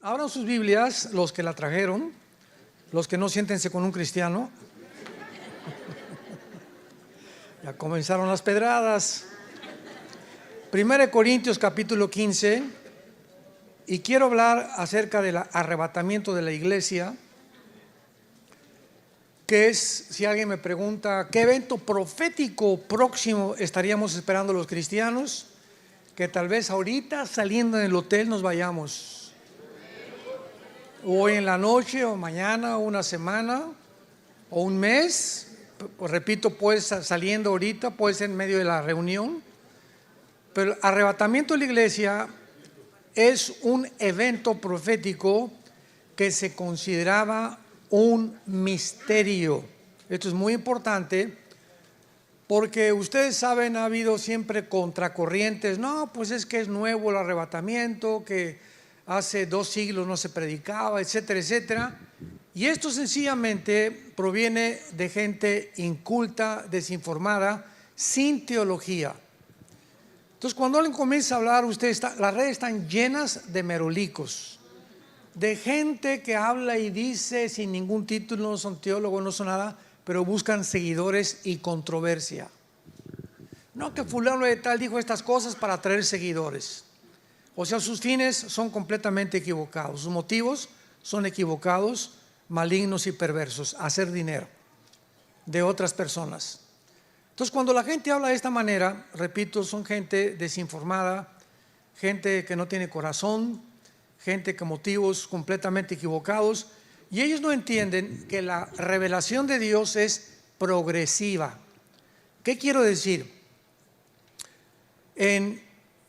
Abran sus Biblias, los que la trajeron, los que no, siéntense con un cristiano. Ya comenzaron las pedradas. 1 Corintios capítulo 15, y quiero hablar acerca del arrebatamiento de la iglesia, que es, si alguien me pregunta, ¿qué evento profético próximo estaríamos esperando los cristianos? Que tal vez ahorita saliendo del hotel nos vayamos, hoy en la noche, o mañana, o una semana, o un mes. Pues repito, pues saliendo ahorita, puede ser en medio de la reunión. Pero el arrebatamiento de la iglesia es un evento profético que se consideraba un misterio. Esto es muy importante porque ustedes saben, ha habido siempre contracorrientes. No, pues es que es nuevo el arrebatamiento, que hace 2 siglos no se predicaba, etcétera, etcétera. Y esto sencillamente proviene de gente inculta, desinformada, sin teología. Entonces, cuando alguien comienza a hablar, las redes están llenas de merolicos, de gente que habla y dice sin ningún título, no son teólogos, no son nada, pero buscan seguidores y controversia. No, que fulano de tal dijo estas cosas para atraer seguidores. O sea, sus fines son completamente equivocados, sus motivos son equivocados, malignos y perversos, hacer dinero de otras personas. Entonces, cuando la gente habla de esta manera, repito, son gente desinformada, gente que no tiene corazón, gente con motivos completamente equivocados, y ellos no entienden que la revelación de Dios es progresiva. ¿Qué quiero decir?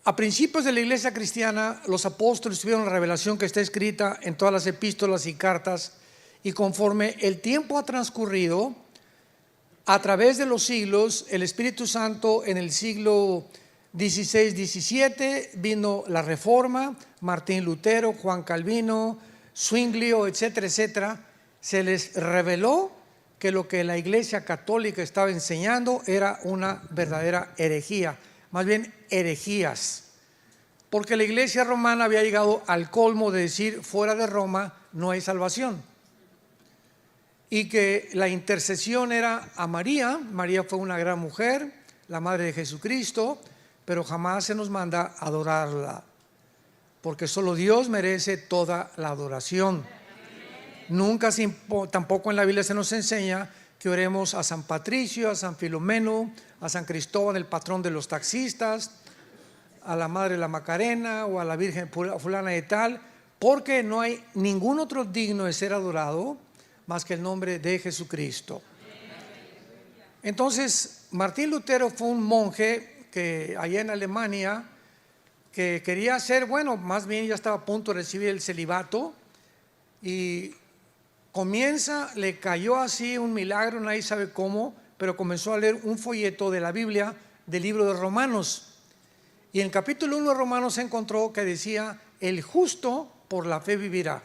A principios de la iglesia cristiana, los apóstoles tuvieron la revelación que está escrita en todas las epístolas y cartas, y conforme el tiempo ha transcurrido, a través de los siglos, el Espíritu Santo en el siglo XVI, XVII, vino la Reforma, Martín Lutero, Juan Calvino, Zwinglio, etcétera, etcétera. Se les reveló que lo que la Iglesia Católica estaba enseñando era una verdadera herejía, más bien herejías, porque la Iglesia romana había llegado al colmo de decir, fuera de Roma no hay salvación, y que la intercesión era a María. María fue una gran mujer, la madre de Jesucristo, pero jamás se nos manda adorarla, porque solo Dios merece toda la adoración. Nunca, tampoco en la Biblia se nos enseña que oremos a San Patricio, a San Filomeno, a San Cristóbal, el patrón de los taxistas, a la Madre de la Macarena o a la Virgen fulana de tal, porque no hay ningún otro digno de ser adorado más que el nombre de Jesucristo. Entonces, Martín Lutero fue un monje que allá en Alemania, que quería ser, bueno, más bien ya estaba a punto de recibir el celibato, y le cayó así un milagro, nadie sabe cómo, pero comenzó a leer un folleto de la Biblia, del libro de Romanos, y en el capítulo 1 de Romanos se encontró que decía, el justo por la fe vivirá.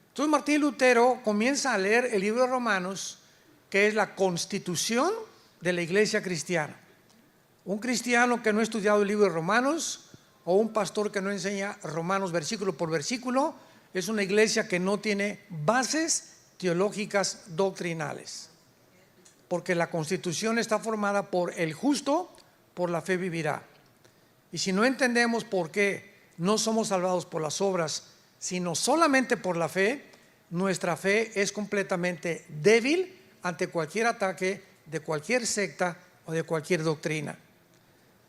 Entonces Martín Lutero comienza a leer el libro de Romanos, que es la constitución de la iglesia cristiana. Un cristiano que no ha estudiado el libro de Romanos, o un pastor que no enseña Romanos versículo por versículo, es una iglesia que no tiene bases teológicas doctrinales, porque la constitución está formada por el justo por la fe vivirá. Y si no entendemos por qué no somos salvados por las obras, sino solamente por la fe, nuestra fe es completamente débil ante cualquier ataque de cualquier secta o de cualquier doctrina.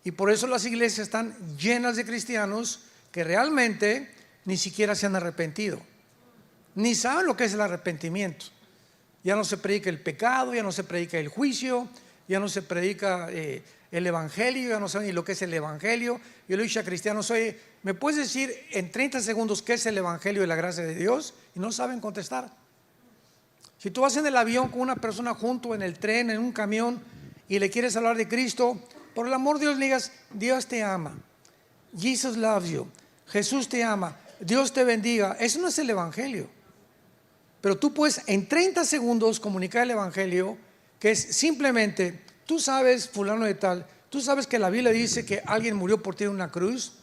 Y por eso las iglesias están llenas de cristianos que realmente ni siquiera se han arrepentido, ni saben lo que es el arrepentimiento. Ya no se predica el pecado, ya no se predica el juicio, ya no se predica el evangelio, ya no saben ni lo que es el evangelio. Yo le he dicho a cristianos, oye, ¿me puedes decir en 30 segundos qué es el evangelio de la gracia de Dios? Y no saben contestar. Si tú vas en el avión con una persona junto, en el tren, en un camión, y le quieres hablar de Cristo, por el amor de Dios le digas, Dios te ama, Jesus loves you, Jesús te ama, Dios te bendiga. Eso no es el evangelio. Pero tú puedes en 30 segundos comunicar el evangelio, que es simplemente, tú sabes, fulano de tal, tú sabes que la Biblia dice que alguien murió por ti en una cruz,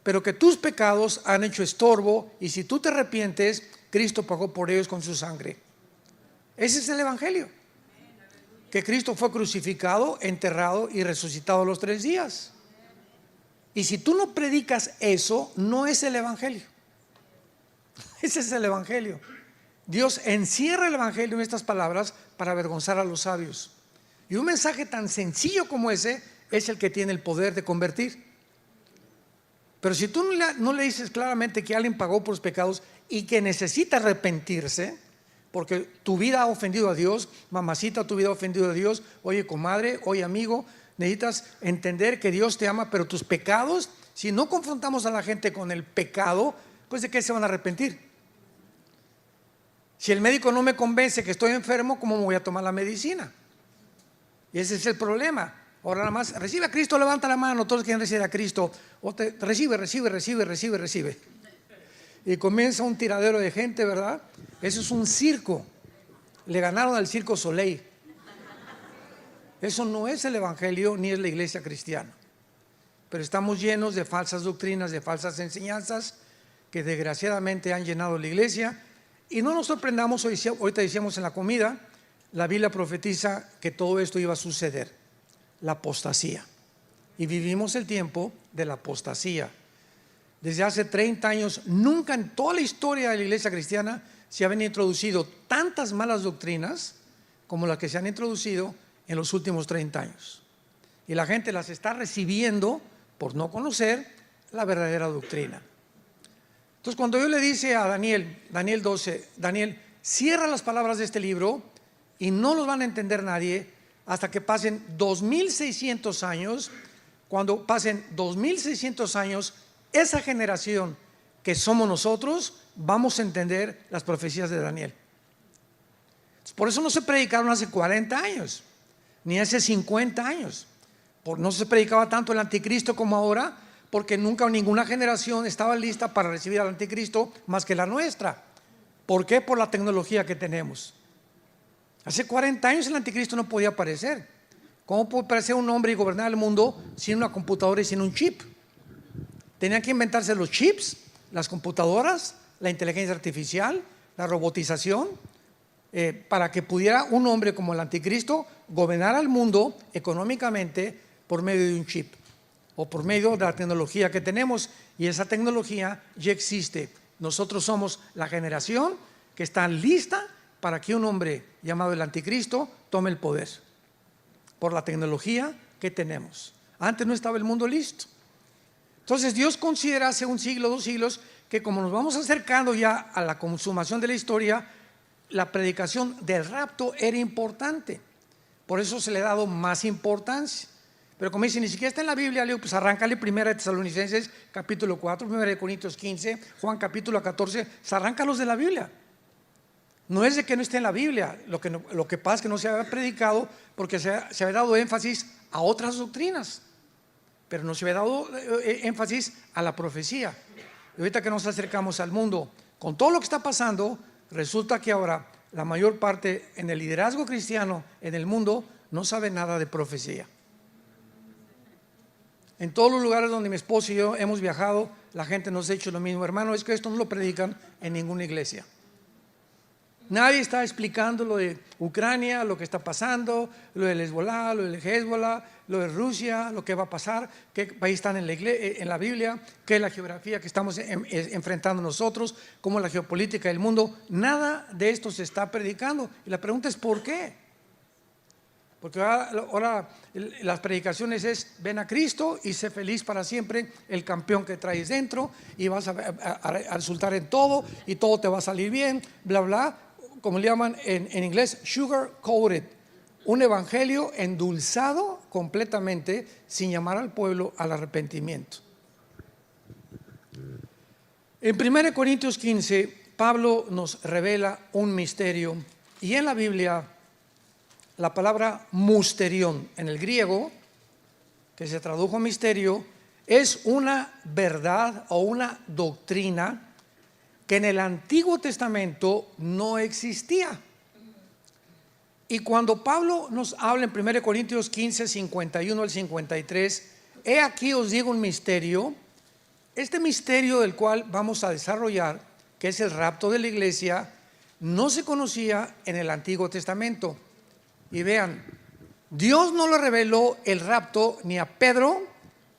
pero que tus pecados han hecho estorbo, y si tú te arrepientes, Cristo pagó por ellos con su sangre. Ese es el evangelio, que Cristo fue crucificado, enterrado y resucitado a los 3 días. Y si tú no predicas eso, no es el evangelio. Ese es el evangelio. Dios encierra el evangelio en estas palabras para avergonzar a los sabios. Y un mensaje tan sencillo como ese es el que tiene el poder de convertir. Pero si tú no le dices claramente que alguien pagó por los pecados y que necesita arrepentirse, porque tu vida ha ofendido a Dios, mamacita, tu vida ha ofendido a Dios, oye comadre, oye amigo, necesitas entender que Dios te ama, pero tus pecados, si no confrontamos a la gente con el pecado, pues ¿de qué se van a arrepentir? Si el médico no me convence que estoy enfermo, ¿cómo me voy a tomar la medicina? Y ese es el problema. Ahora nada más, recibe a Cristo, levanta la mano, todos quieren recibir a Cristo, recibe. Y comienza un tiradero de gente, ¿verdad? Eso es un circo. Le ganaron al Circo Soleil. Eso no es el evangelio ni es la iglesia cristiana. Pero estamos llenos de falsas doctrinas, de falsas enseñanzas que desgraciadamente han llenado la iglesia. Y no nos sorprendamos, ahorita decíamos en la comida, la Biblia profetiza que todo esto iba a suceder, la apostasía. Y vivimos el tiempo de la apostasía. Desde hace 30 años, nunca en toda la historia de la iglesia cristiana se habían introducido tantas malas doctrinas como las que se han introducido en los últimos 30 años. Y la gente las está recibiendo por no conocer la verdadera doctrina. Entonces, cuando yo le dice a Daniel 12, Daniel, cierra las palabras de este libro y no los van a entender nadie hasta que pasen 2600 años. Cuando pasen 2600 años, esa generación que somos nosotros, vamos a entender las profecías de Daniel. Por eso no se predicaron hace 40 años, ni hace 50 años. No se predicaba tanto el anticristo como ahora, porque nunca ninguna generación estaba lista para recibir al anticristo más que la nuestra. ¿Por qué? Por la tecnología que tenemos. Hace 40 años el anticristo no podía aparecer. ¿Cómo puede aparecer un hombre y gobernar el mundo sin una computadora y sin un chip? Tenían que inventarse los chips, las computadoras, la inteligencia artificial, la robotización, para que pudiera un hombre como el anticristo gobernar al mundo económicamente por medio de un chip o por medio de la tecnología que tenemos. Y esa tecnología ya existe. Nosotros somos la generación que está lista para que un hombre llamado el anticristo tome el poder por la tecnología que tenemos. Antes no estaba el mundo listo. Entonces Dios considera hace un siglo, 2 siglos, que como nos vamos acercando ya a la consumación de la historia, la predicación del rapto era importante. Por eso se le ha dado más importancia. Pero como dice, ni siquiera está en la Biblia, le digo, pues arráncale 1 Tesalonicenses capítulo 4, 1 Corintios 15, Juan capítulo 14, arráncalos de la Biblia. No es de que no esté en la Biblia, lo que pasa es que no se había predicado porque se había dado énfasis a otras doctrinas, pero no se había dado énfasis a la profecía. Y ahorita que nos acercamos al mundo, con todo lo que está pasando, resulta que ahora la mayor parte en el liderazgo cristiano en el mundo no sabe nada de profecía. En todos los lugares donde mi esposo y yo hemos viajado, la gente nos ha dicho lo mismo: hermano, es que esto no lo predican en ninguna iglesia. Nadie está explicando lo de Ucrania, lo que está pasando, lo del Hezbollah, lo del Hezbollah, lo de Rusia, lo que va a pasar, qué país están en la Biblia, qué es la geografía que estamos enfrentando nosotros, cómo es la geopolítica del mundo. Nada de esto se está predicando. Y la pregunta es ¿por qué? Porque ahora las predicaciones es: ven a Cristo y sé feliz para siempre, el campeón que traes dentro, y vas a resultar en todo y todo te va a salir bien, bla bla, como le llaman en inglés, sugar coated, un evangelio endulzado completamente sin llamar al pueblo al arrepentimiento. En 1 Corintios 15 Pablo nos revela un misterio, y en la Biblia la palabra musterión en el griego, que se tradujo misterio, es una verdad o una doctrina que en el Antiguo Testamento no existía. Y cuando Pablo nos habla en 1 Corintios 15, 51 al 53, he aquí os digo un misterio: este misterio del cual vamos a desarrollar, que es el rapto de la iglesia, no se conocía en el Antiguo Testamento. Y vean, Dios no le reveló el rapto ni a Pedro,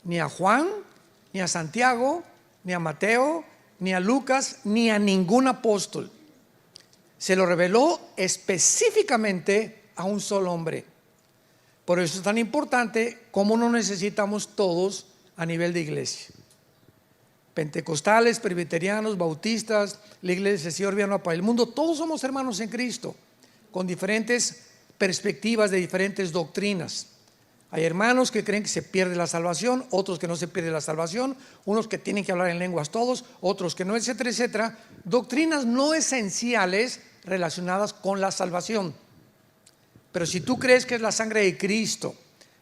ni a Juan, ni a Santiago, ni a Mateo, ni a Lucas, ni a ningún apóstol. Se lo reveló específicamente a un solo hombre. Por eso es tan importante cómo nos necesitamos todos a nivel de iglesia. Pentecostales, presbiterianos, bautistas, la iglesia del Señor Viano para el mundo, todos somos hermanos en Cristo, con diferentes perspectivas de diferentes doctrinas. Hay hermanos que creen que se pierde la salvación, otros que no se pierde la salvación, unos que tienen que hablar en lenguas todos, otros que no, etcétera, etcétera. Doctrinas no esenciales relacionadas con la salvación. Pero si tú crees que es la sangre de Cristo,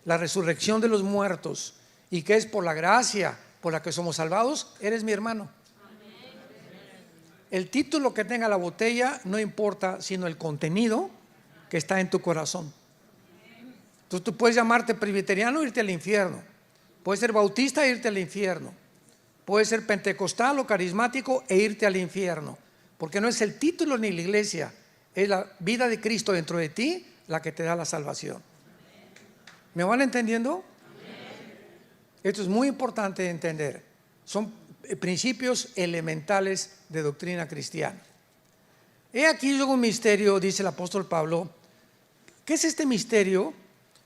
la resurrección de los muertos, y que es por la gracia por la que somos salvados, eres mi hermano. El título que tenga la botella no importa, sino el contenido que está en tu corazón. Entonces tú puedes llamarte presbiteriano e irte al infierno, puedes ser bautista e irte al infierno, puedes ser pentecostal o carismático e irte al infierno, porque no es el título ni la iglesia, es la vida de Cristo dentro de ti la que te da la salvación. ¿Me van entendiendo? Esto es muy importante de entender. Son principios elementales de doctrina cristiana. He aquí luego un misterio, dice el apóstol Pablo. ¿Qué es este misterio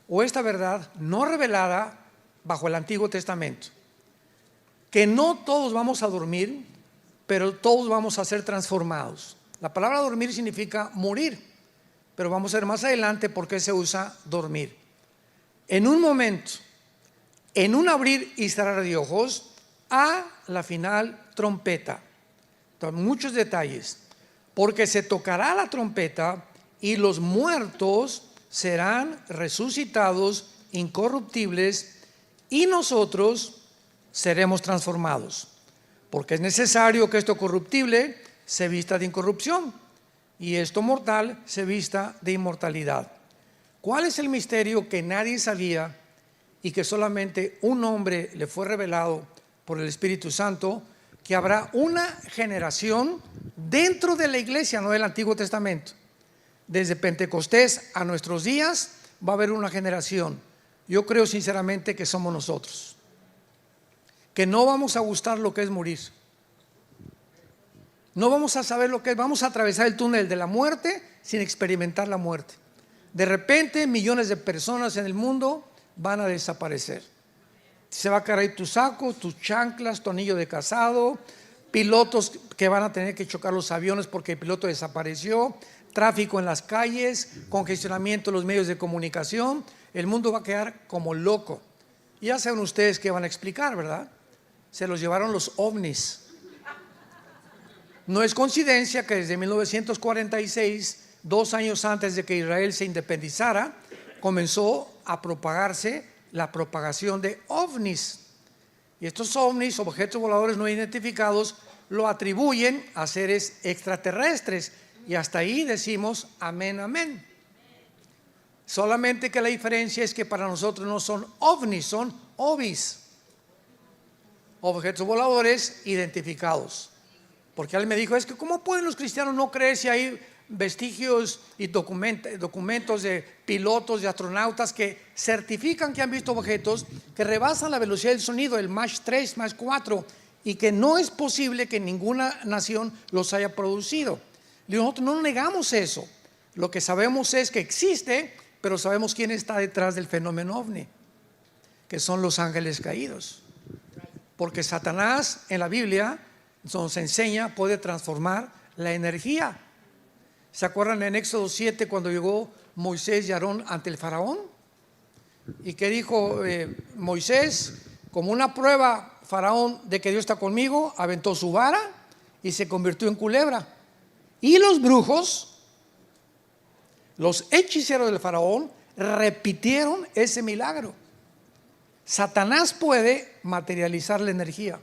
o esta verdad no revelada bajo el Antiguo Testamento? Que no todos vamos a dormir, pero todos vamos a ser transformados. La palabra dormir significa morir, pero vamos a ver más adelante por qué se usa dormir. En un momento, en un abrir y cerrar de ojos, a la final trompeta. Entonces, muchos detalles. Porque se tocará la trompeta y los muertos serán resucitados incorruptibles y nosotros seremos transformados. Porque es necesario que esto corruptible se vista de incorrupción y esto mortal se vista de inmortalidad. ¿Cuál es el misterio que nadie sabía y que solamente un hombre le fue revelado por el Espíritu Santo? Que habrá una generación dentro de la iglesia, no del Antiguo Testamento. Desde Pentecostés a nuestros días va a haber una generación. Yo creo sinceramente que somos nosotros, que no vamos a gustar lo que es morir. No vamos a saber lo que es. Vamos a atravesar el túnel de la muerte sin experimentar la muerte. De repente millones de personas en el mundo van a desaparecer. Se va a caer tu saco, tus chanclas, tu anillo de casado, pilotos que van a tener que chocar los aviones porque el piloto desapareció, tráfico en las calles, congestionamiento en los medios de comunicación. El mundo va a quedar como loco. Y ya saben ustedes qué van a explicar, ¿verdad? Se los llevaron los ovnis. No es coincidencia que desde 1946, 2 años antes de que Israel se independizara, comenzó a propagarse la propagación de ovnis. Y estos ovnis, objetos voladores no identificados, lo atribuyen a seres extraterrestres. Y hasta ahí decimos amén, amén. Solamente que la diferencia es que para nosotros no son ovnis, son ovis, objetos voladores identificados. Porque él me dijo, es que ¿cómo pueden los cristianos no creer si hay vestigios y documentos de pilotos y astronautas que certifican que han visto objetos que rebasan la velocidad del sonido, el Mach 3, Mach 4, y que no es posible que ninguna nación los haya producido? Y nosotros no negamos eso. Lo que sabemos es que existe, pero sabemos quién está detrás del fenómeno ovni, que son los ángeles caídos. Porque Satanás en la Biblia nos enseña, puede transformar la energía. ¿Se acuerdan en Éxodo 7 cuando llegó Moisés y Aarón ante el faraón? ¿Y qué dijo Moisés? Como una prueba, faraón, de que Dios está conmigo, aventó su vara y se convirtió en culebra. Y los brujos, los hechiceros del faraón, repitieron ese milagro. Satanás puede materializar la energía,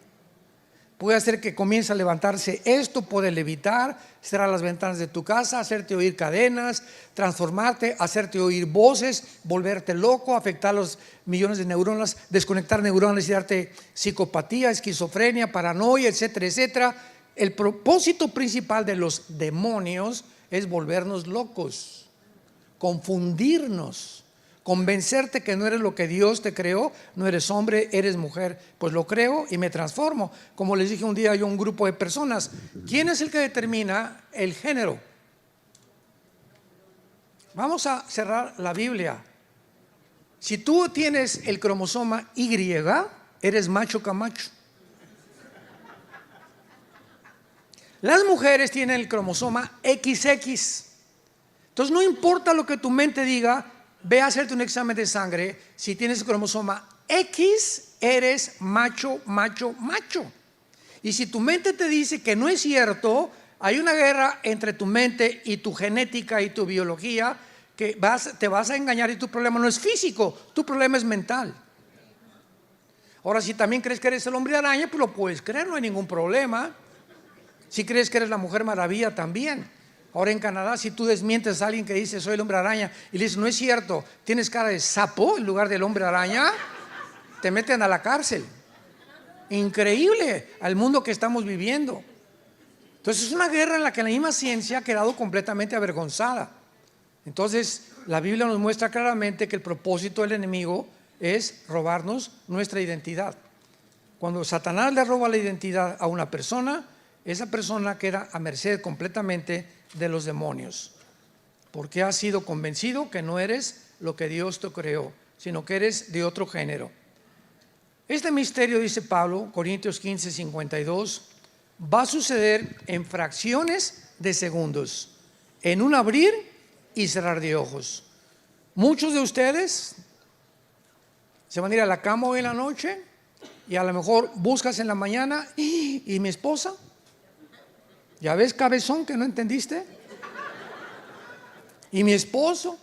puede hacer que comience a levantarse esto, puede levitar, cerrar las ventanas de tu casa, hacerte oír cadenas, transformarte, hacerte oír voces, volverte loco, afectar los millones de neuronas, desconectar neuronas y darte psicopatía, esquizofrenia, paranoia, etcétera, etcétera. El propósito principal de los demonios es volvernos locos, confundirnos, convencerte que no eres lo que Dios te creó, no eres hombre, eres mujer. Pues lo creo y me transformo. Como les dije un día yo a un grupo de personas, ¿quién es el que determina el género? Vamos a cerrar la Biblia. Si tú tienes el cromosoma Y, eres macho camacho. Las mujeres tienen el cromosoma XX. Entonces no importa lo que tu mente diga, ve a hacerte un examen de sangre. Si tienes el cromosoma X, eres macho, macho, macho. Y si tu mente te dice que no es cierto, hay una guerra entre tu mente y tu genética y tu biología, que te vas a engañar, y tu problema no es físico, tu problema es mental. Ahora, si también crees que eres el hombre araña, pues lo puedes creer, no hay ningún problema. Si crees que eres la mujer maravilla, también. Ahora en Canadá, si tú desmientes a alguien que dice soy el hombre araña y le dices no es cierto, tienes cara de sapo en lugar del hombre araña, te meten a la cárcel. Increíble al mundo que estamos viviendo. Entonces es una guerra en la que la misma ciencia ha quedado completamente avergonzada. Entonces la Biblia nos muestra claramente que el propósito del enemigo es robarnos nuestra identidad. Cuando Satanás le roba la identidad a una persona, esa persona queda a merced completamente de los demonios, porque has sido convencido que no eres lo que Dios te creó, sino que eres de otro género. Este misterio, dice Pablo, Corintios 15, 52, va a suceder en fracciones de segundos, en un abrir y cerrar de ojos. Muchos de ustedes se van a ir a la cama hoy en la noche y a lo mejor buscas en la mañana y mi esposa. ¿Ya ves, cabezón, que no entendiste? Y mi esposo,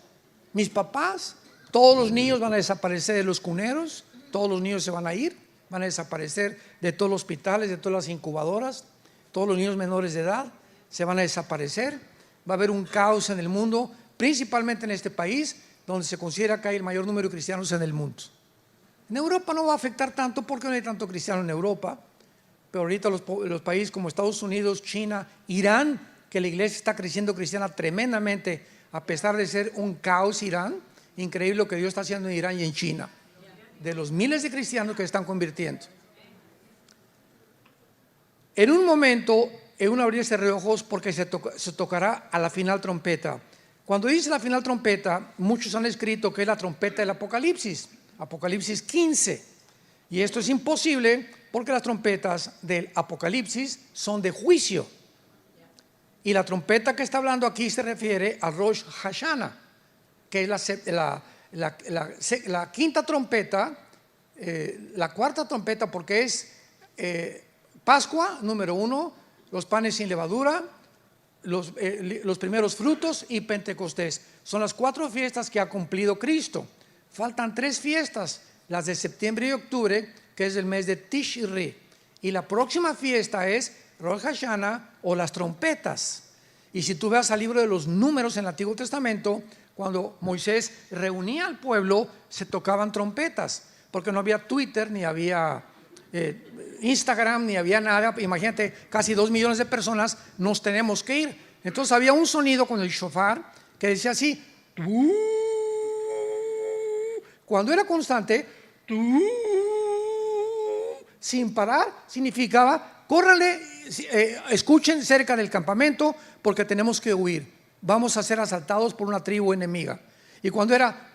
mis papás, todos los niños van a desaparecer de los cuneros, todos los niños se van a ir, van a desaparecer de todos los hospitales, de todas las incubadoras, todos los niños menores de edad se van a desaparecer. Va a haber un caos en el mundo, principalmente en este país, donde se considera que hay el mayor número de cristianos en el mundo. En Europa no va a afectar tanto porque no hay tanto cristiano en Europa. Pero ahorita los países como Estados Unidos, China, Irán, que la iglesia está creciendo cristiana tremendamente, a pesar de ser un caos Irán, increíble lo que Dios está haciendo en Irán y en China, de los miles de cristianos que se están convirtiendo. En un momento, en un abrir y cerrar de ojos, porque se tocará a la final trompeta. Cuando dice la final trompeta, muchos han escrito que es la trompeta del Apocalipsis, Apocalipsis 15, y esto es imposible porque las trompetas del Apocalipsis son de juicio. Y la trompeta que está hablando aquí se refiere a Rosh Hashanah, que es la quinta trompeta, la cuarta trompeta, porque es Pascua, número 1, los panes sin levadura, los primeros frutos y Pentecostés. Son las 4 fiestas que ha cumplido Cristo. Faltan 3 fiestas, las de septiembre y octubre, que es el mes de Tishri, y la próxima fiesta es Rosh Hashanah o las trompetas. Y si tú ves al libro de los Números en el Antiguo Testamento, cuando Moisés reunía al pueblo, se tocaban trompetas, porque no había Twitter, ni había Instagram, ni había nada. Imagínate, casi 2 millones de personas, nos tenemos que ir. Entonces había un sonido con el shofar que decía así, cuando era constante, sin parar, significaba córranle, escuchen cerca del campamento porque tenemos que huir, vamos a ser asaltados por una tribu enemiga. Y cuando era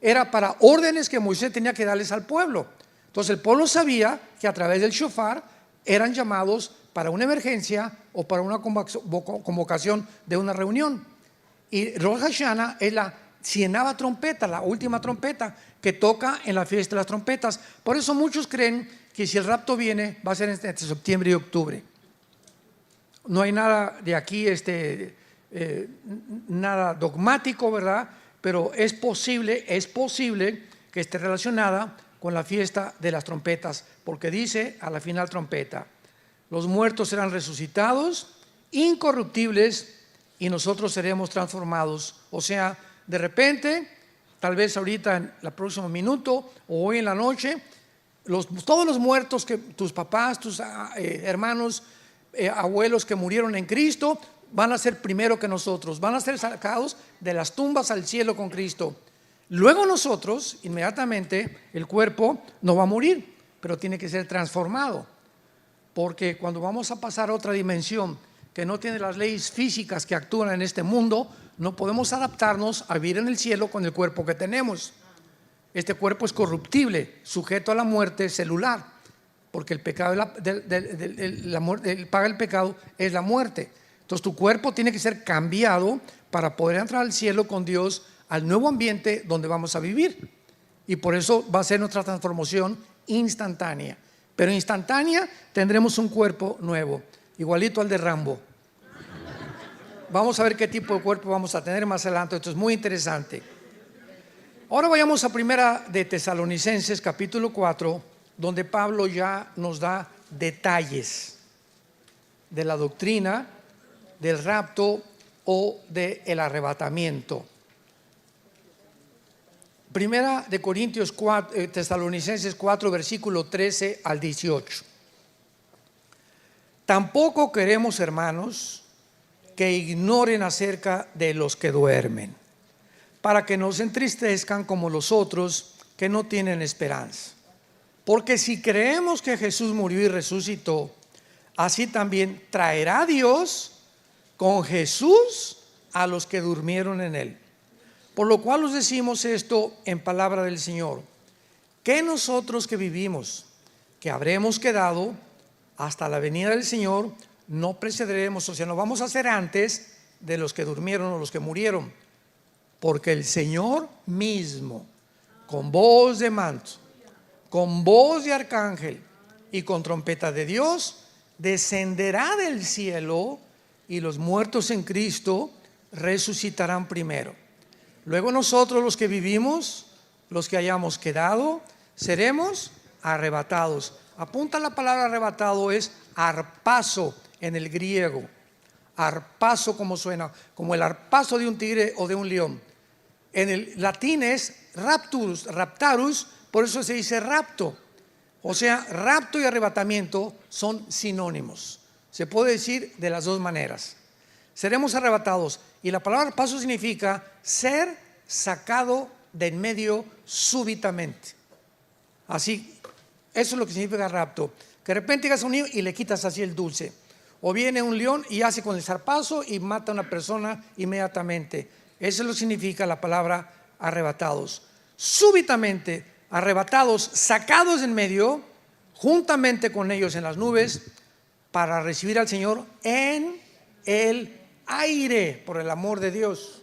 era para órdenes que Moisés tenía que darles al pueblo. Entonces el pueblo sabía que a través del shofar eran llamados para una emergencia o para una convocación de una reunión. Y Rosh Hashanah es la 100ª trompeta, la última trompeta que toca en la fiesta de las trompetas. Por eso muchos creen que si el rapto viene va a ser entre septiembre y octubre. No hay nada de aquí, nada dogmático, ¿verdad? Pero es posible que esté relacionada con la fiesta de las trompetas, porque dice a la final trompeta: los muertos serán resucitados, incorruptibles, y nosotros seremos transformados. O sea, de repente, tal vez ahorita en el próximo minuto o hoy en la noche, todos los muertos, que tus papás, tus hermanos, abuelos que murieron en Cristo, van a ser primero que nosotros, van a ser sacados de las tumbas al cielo con Cristo. Luego nosotros, inmediatamente, el cuerpo no va a morir, pero tiene que ser transformado, porque cuando vamos a pasar a otra dimensión que no tiene las leyes físicas que actúan en este mundo, no podemos adaptarnos a vivir en el cielo con el cuerpo que tenemos. Este cuerpo es corruptible, sujeto a la muerte celular, porque el pecado, el paga del pecado es la muerte. Entonces tu cuerpo tiene que ser cambiado para poder entrar al cielo con Dios, al nuevo ambiente donde vamos a vivir. Y por eso va a ser nuestra transformación instantánea. Pero instantánea tendremos un cuerpo nuevo, igualito al de Rambo. Vamos a ver qué tipo de cuerpo vamos a tener más adelante. Esto es muy interesante. Ahora vayamos a Primera de Tesalonicenses capítulo 4, donde Pablo ya nos da detalles de la doctrina del rapto o del arrebatamiento. Primera de Corintios 4, Tesalonicenses 4, versículo 13 al 18. Tampoco queremos, hermanos, que ignoren acerca de los que duermen, para que no se entristezcan como los otros que no tienen esperanza. Porque si creemos que Jesús murió y resucitó, así también traerá Dios con Jesús a los que durmieron en él. Por lo cual os decimos esto en palabra del Señor, que nosotros que vivimos, que habremos quedado hasta la venida del Señor, no precederemos, o sea, no vamos a ser antes de los que durmieron o los que murieron, porque el Señor mismo, con voz de manto, con voz de arcángel y con trompeta de Dios, descenderá del cielo, y los muertos en Cristo resucitarán primero. Luego nosotros, los que vivimos, los que hayamos quedado, seremos arrebatados. Apunta la palabra arrebatado, es arpazo en el griego. Arpazo, como suena, como el arpazo de un tigre o de un león. En el latín es rapturus, raptarus, por eso se dice rapto. O sea, rapto y arrebatamiento son sinónimos. Se puede decir de las dos maneras. Seremos arrebatados. Y la palabra arpazo significa ser sacado de en medio súbitamente. Así, eso es lo que significa rapto. Que de repente llegas a un niño y le quitas así el dulce. O viene un león y hace con el zarpazo y mata a una persona inmediatamente. Eso es lo que significa la palabra arrebatados. Súbitamente, arrebatados, sacados de en medio, juntamente con ellos en las nubes, para recibir al Señor en el aire, por el amor de Dios.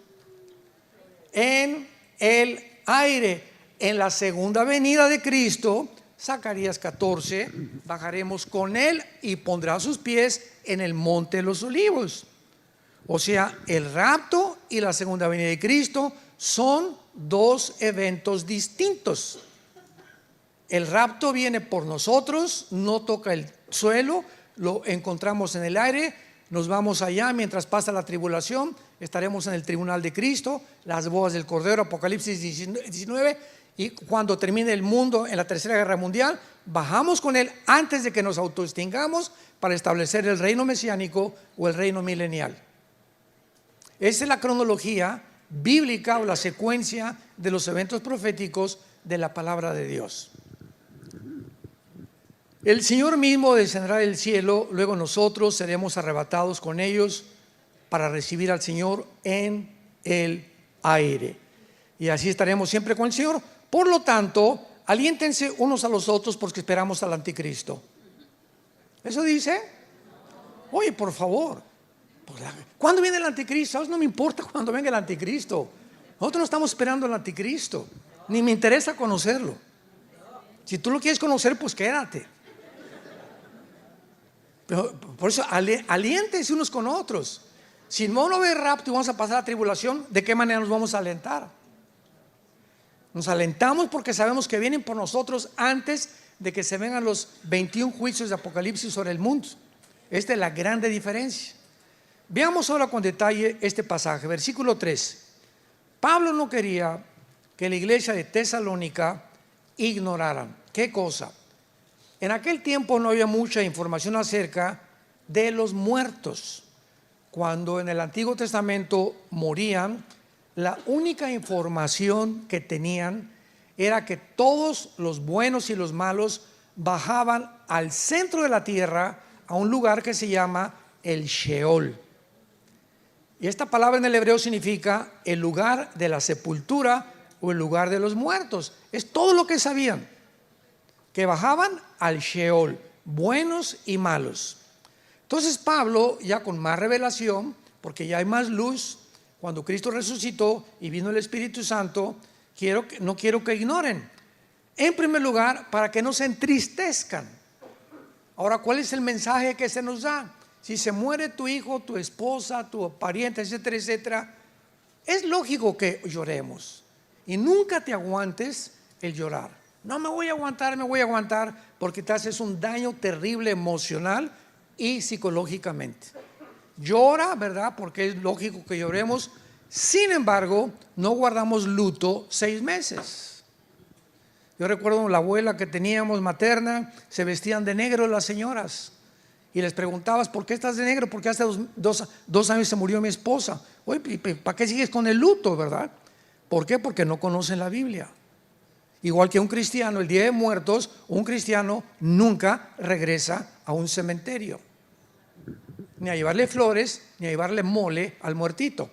En el aire, en la segunda venida de Cristo. Zacarías 14, bajaremos con él y pondrá sus pies en el monte de los olivos. O sea, el rapto y la segunda venida de Cristo son dos eventos distintos. El rapto viene por nosotros, no toca el suelo, lo encontramos en el aire, nos vamos allá mientras pasa la tribulación, estaremos en el tribunal de Cristo, las bodas del Cordero, Apocalipsis 19. Y cuando termine el mundo en la tercera guerra mundial, bajamos con él antes de que nos autoextingamos para establecer el reino mesiánico o el reino milenial. Esa es la cronología bíblica o la secuencia de los eventos proféticos de la palabra de Dios. El Señor mismo descenderá del cielo, luego nosotros seremos arrebatados con ellos para recibir al Señor en el aire. Y así estaremos siempre con el Señor. Por lo tanto, aliéntense unos a los otros porque esperamos al anticristo. ¿Eso dice? Oye, por favor, ¿cuándo viene el anticristo? No me importa cuándo venga el anticristo. Nosotros no estamos esperando al anticristo, ni me interesa conocerlo. Si tú lo quieres conocer, pues quédate. Pero por eso aliéntense unos con otros. Si no va a haber rapto y vamos a pasar la tribulación, ¿de qué manera nos vamos a alentar? Nos alentamos porque sabemos que vienen por nosotros antes de que se vengan los 21 juicios de Apocalipsis sobre el mundo. Esta es la grande diferencia. Veamos ahora con detalle este pasaje, versículo 3. Pablo no quería que la iglesia de Tesalónica ignoraran. ¿Qué cosa? En aquel tiempo no había mucha información acerca de los muertos. Cuando en el Antiguo Testamento morían, la única información que tenían era que todos los buenos y los malos bajaban al centro de la tierra, a un lugar que se llama el Sheol. Y esta palabra en el hebreo significa el lugar de la sepultura o el lugar de los muertos. Es todo lo que sabían, que bajaban al Sheol, buenos y malos. Entonces Pablo, ya con más revelación, porque ya hay más luz, cuando Cristo resucitó y vino el Espíritu Santo, no quiero que ignoren. En primer lugar, para que no se entristezcan. Ahora, ¿cuál es el mensaje que se nos da? Si se muere tu hijo, tu esposa, tu pariente, etcétera, etcétera, es lógico que lloremos. Y nunca te aguantes el llorar. No me voy a aguantar, porque te haces un daño terrible emocional y psicológicamente. Llora, ¿verdad? Porque es lógico que lloremos. Sin embargo, no guardamos luto 6 meses. Yo recuerdo la abuela que teníamos materna, se vestían de negro las señoras. Y les preguntabas, ¿por qué estás de negro? Porque hace dos años se murió mi esposa. Oye, ¿para qué sigues con el luto, verdad? ¿Por qué? Porque no conocen la Biblia. Igual que un cristiano, el día de muertos, un cristiano nunca regresa a un cementerio, ni a llevarle flores, ni a llevarle mole al muertito,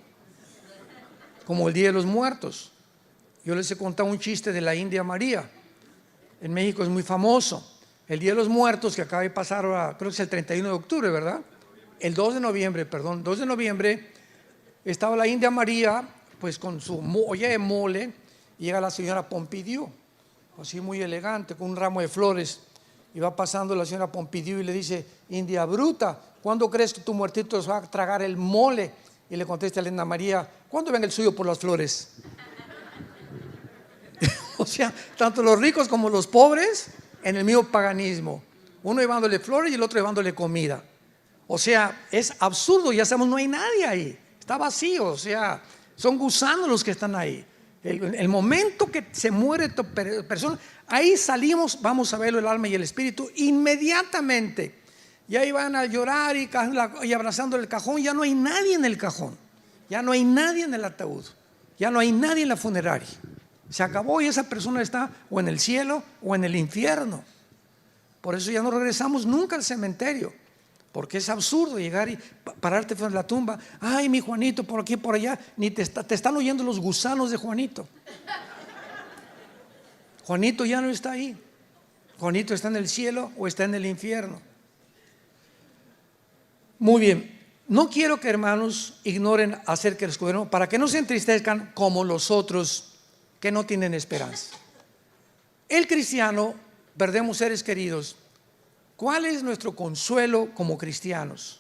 como el día de los muertos. Yo les he contado un chiste de la India María. En México es muy famoso. El día de los muertos que acaba de pasar ahora, creo que es el 31 de octubre, ¿verdad? El 2 de noviembre, estaba la India María, pues con su olla de mole. Llega la señora Pompidou, así muy elegante, con un ramo de flores, y va pasando la señora Pompidou y le dice: India bruta, ¿cuándo crees que tu muertito se va a tragar el mole? Y le contesta a la India María: ¿cuándo venga el suyo por las flores? O sea, tanto los ricos como los pobres en el mismo paganismo, uno llevándole flores y el otro llevándole comida. O sea, es absurdo, ya sabemos, no hay nadie ahí, está vacío, o sea, son gusanos los que están ahí. El momento que se muere tu persona, ahí salimos, vamos a verlo, el alma y el espíritu, inmediatamente. Y ahí van a llorar y abrazando el cajón. Ya no hay nadie en el cajón, ya no hay nadie en el ataúd, ya no hay nadie en la funeraria. Se acabó y esa persona está o en el cielo o en el infierno. Por eso ya no regresamos nunca al cementerio, porque es absurdo llegar y pararte frente a la tumba. Ay, mi Juanito, por aquí, por allá. Ni te están oyendo los gusanos de Juanito. Juanito ya no está ahí. Juanito está en el cielo o está en el infierno. Muy bien. No quiero que, hermanos, ignoren acerca del escudero, para que no se entristezcan como los otros que no tienen esperanza. El cristiano, perdemos seres queridos. ¿Cuál es nuestro consuelo como cristianos?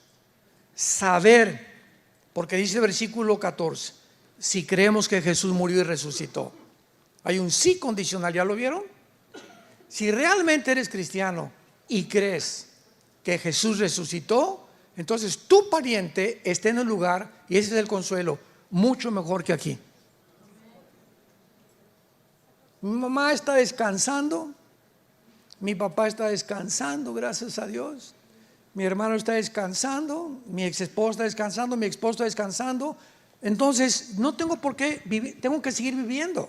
Saber, porque dice el versículo 14, si creemos que Jesús murió y resucitó. Hay un sí condicional, ¿ya lo vieron? Si realmente eres cristiano y crees que Jesús resucitó, entonces tu pariente está en el lugar, y ese es el consuelo, mucho mejor que aquí. Mi mamá está descansando, mi papá está descansando, gracias a Dios. Mi hermano está descansando, mi ex esposa está descansando, mi esposo está descansando. Entonces no tengo por qué vivir, tengo que seguir viviendo.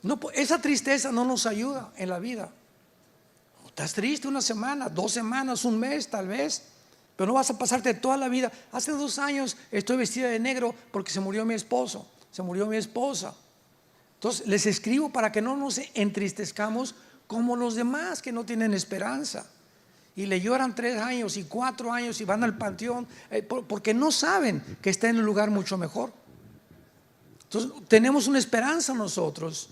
No, esa tristeza no nos ayuda en la vida. Estás triste una semana, 2 semanas, un mes tal vez, pero no vas a pasarte toda la vida. Hace 2 años estoy vestida de negro porque se murió mi esposo, se murió mi esposa. Entonces les escribo para que no nos entristezcamos como los demás que no tienen esperanza y le lloran 3 años y 4 años y van al panteón porque no saben que está en un lugar mucho mejor. Entonces tenemos una esperanza nosotros,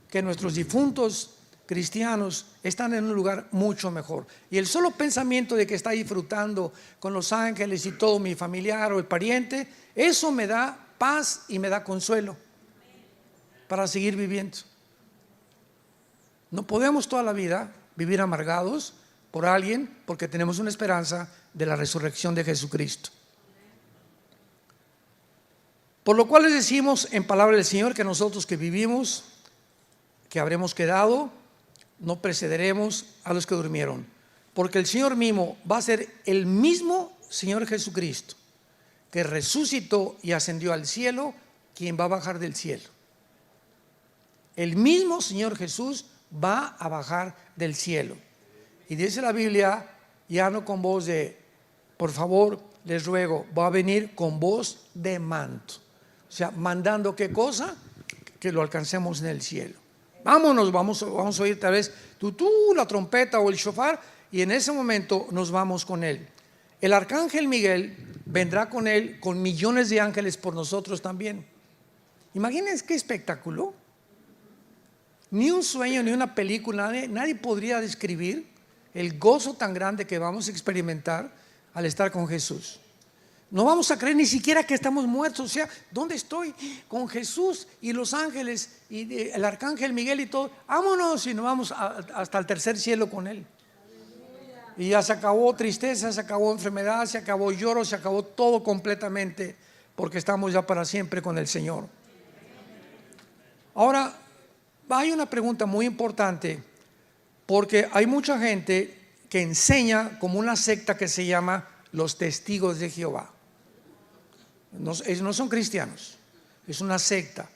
que nuestros difuntos cristianos están en un lugar mucho mejor, y el solo pensamiento de que está disfrutando con los ángeles y todo, mi familiar o el pariente, eso me da paz y me da consuelo. para seguir viviendo. No podemos toda la vida vivir amargados por alguien, porque tenemos una esperanza de la resurrección de Jesucristo. Por lo cual les decimos en palabra del Señor que nosotros que vivimos, que habremos quedado, no precederemos a los que durmieron, porque el Señor mismo va a ser el mismo Señor Jesucristo que resucitó y ascendió al cielo, quien va a bajar del cielo. El mismo Señor Jesús va a bajar del cielo. Y dice la Biblia, ya no con voz de, por favor, les ruego, va a venir con voz de manto. O sea, mandando ¿qué cosa? Que lo alcancemos en el cielo. Vámonos, vamos a oír tal vez la trompeta o el shofar, y en ese momento nos vamos con él. El arcángel Miguel vendrá con él, con millones de ángeles por nosotros también. Imagínense qué espectáculo. Ni un sueño, ni una película, nadie podría describir el gozo tan grande que vamos a experimentar al estar con Jesús. No vamos a creer ni siquiera que estamos muertos. O sea, ¿dónde estoy? Con Jesús y los ángeles y el arcángel Miguel y todo. Vámonos y nos vamos hasta el tercer cielo con él. Y ya se acabó tristeza, se acabó enfermedad, se acabó lloro, se acabó todo completamente, porque estamos ya para siempre con el Señor. Ahora, hay una pregunta muy importante, porque hay mucha gente que enseña como una secta que se llama los Testigos de Jehová. No son cristianos, es una secta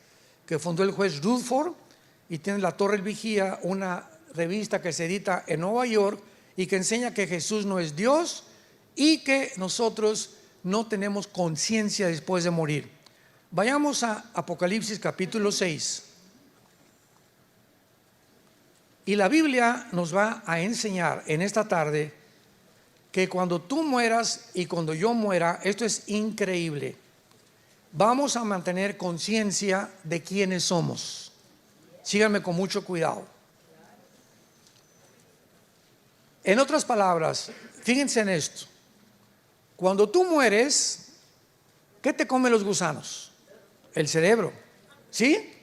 que fundó el juez Rutherford, y tiene la Torre del Vigía, una revista que se edita en Nueva York y que enseña que Jesús no es Dios y que nosotros no tenemos conciencia después de morir. Vayamos a Apocalipsis capítulo 6. Y la Biblia nos va a enseñar en esta tarde que cuando tú mueras y cuando yo muera, esto es increíble, vamos a mantener conciencia de quiénes somos. Síganme con mucho cuidado. En otras palabras, fíjense en esto. Cuando tú mueres, ¿qué te comen los gusanos? El cerebro. ¿Sí?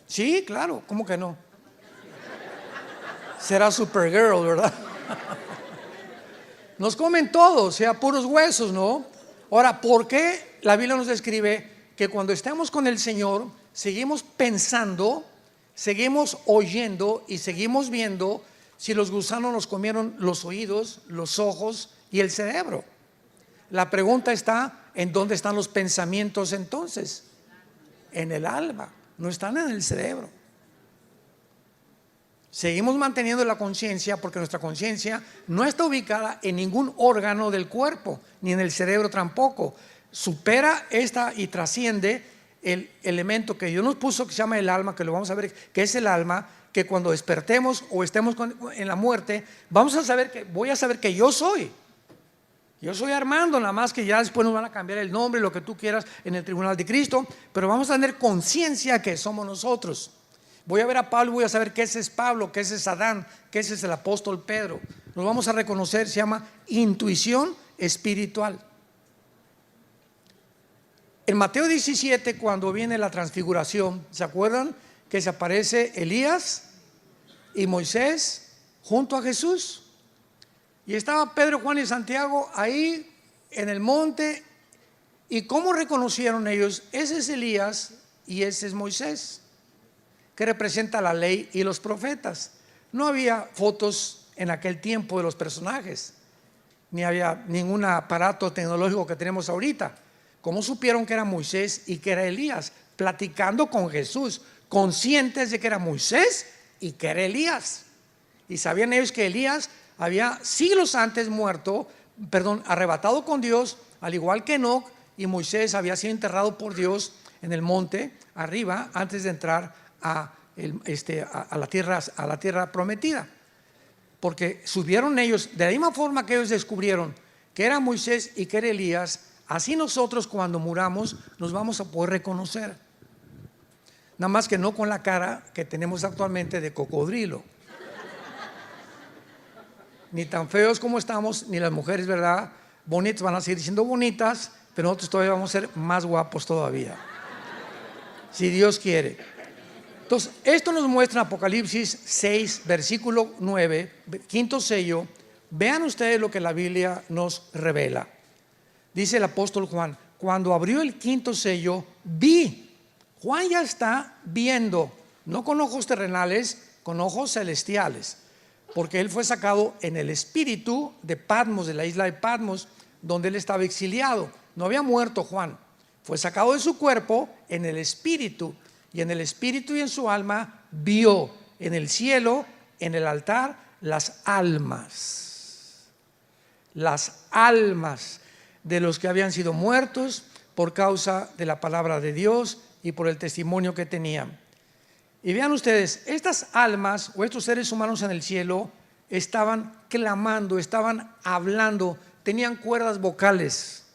Sí, claro, ¿cómo que no? Será Supergirl, ¿verdad? Nos comen todo, o sea, puros huesos, ¿no? Ahora, ¿por qué la Biblia nos describe que cuando estemos con el Señor seguimos pensando, seguimos oyendo y seguimos viendo si los gusanos nos comieron los oídos, los ojos y el cerebro? La pregunta está, ¿en dónde están los pensamientos entonces? En el alma, no están en el cerebro. Seguimos manteniendo la conciencia porque nuestra conciencia no está ubicada en ningún órgano del cuerpo, ni en el cerebro tampoco. Supera esta y trasciende el elemento que Dios nos puso, que se llama el alma, que lo vamos a ver, que es el alma, que cuando despertemos o estemos en la muerte, vamos a saber voy a saber que yo soy Armando, nada más que ya después nos van a cambiar el nombre, lo que tú quieras, en el tribunal de Cristo, pero vamos a tener conciencia que somos nosotros. Voy a ver a Pablo, voy a saber que ese es Pablo, que ese es Adán, que ese es el apóstol Pedro. Nos vamos a reconocer, se llama intuición espiritual. En Mateo 17, cuando viene la transfiguración, ¿se acuerdan que se aparece Elías y Moisés junto a Jesús? Y estaba Pedro, Juan y Santiago ahí en el monte. ¿Y cómo reconocieron ellos? Ese es Elías y ese es Moisés, que representa la ley y los profetas. No había fotos en aquel tiempo de los personajes, ni había ningún aparato tecnológico que tenemos ahorita. ¿Cómo supieron que era Moisés y que era Elías? Platicando con Jesús, conscientes de que era Moisés y que era Elías. Y sabían ellos que Elías había siglos antes arrebatado con Dios, al igual que Enoc, y Moisés había sido enterrado por Dios en el monte arriba antes de entrar a la tierra prometida, porque subieron ellos de la misma forma que ellos descubrieron que era Moisés y que era Elías. Así nosotros cuando muramos nos vamos a poder reconocer, nada más que no con la cara que tenemos actualmente de cocodrilo, ni tan feos como estamos, ni las mujeres, ¿verdad? Bonitas van a seguir siendo bonitas, pero nosotros todavía vamos a ser más guapos todavía, si Dios quiere. Entonces, esto nos muestra en Apocalipsis 6, versículo 9, quinto sello. Vean ustedes lo que la Biblia nos revela. Dice el apóstol Juan: cuando abrió el quinto sello, vi. Juan ya está viendo, no con ojos terrenales, con ojos celestiales, porque él fue sacado en el espíritu de Patmos, de la isla de Patmos, donde él estaba exiliado. No había muerto Juan, fue sacado de su cuerpo en el espíritu, y en el espíritu y en su alma vio en el cielo, en el altar, las almas de los que habían sido muertos por causa de la palabra de Dios y por el testimonio que tenían. Y vean ustedes, estas almas o estos seres humanos en el cielo estaban clamando, estaban hablando, tenían cuerdas vocales.